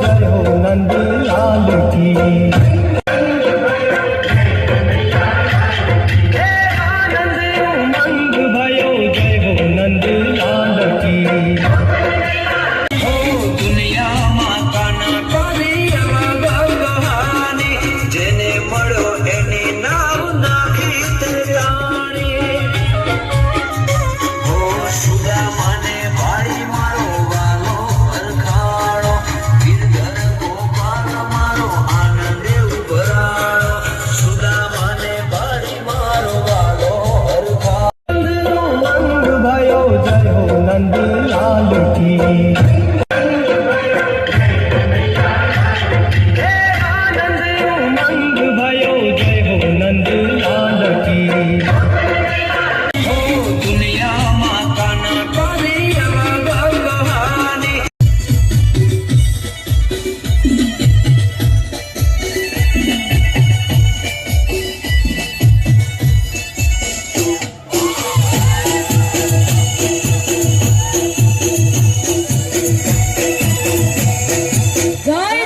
जय हो नंदलाल की। आनंद उमंग भयो जय हो नंदलाल की। दुनिया माता ना करी भगवानी जेने मळो एने नाम नाखी तराणी हो सुदा माने भाई मारो वालो परखाड़ो गिरधर गोपाल मारो आनंद उभराड़ो सुदा माने भाई मारो वालो परखाड़ो उमंग भयो जय हो नंदलाल की। आनंद उमंग भयो जय हो नंदलाल की। दुनिया माता ना करी भगवानी गाय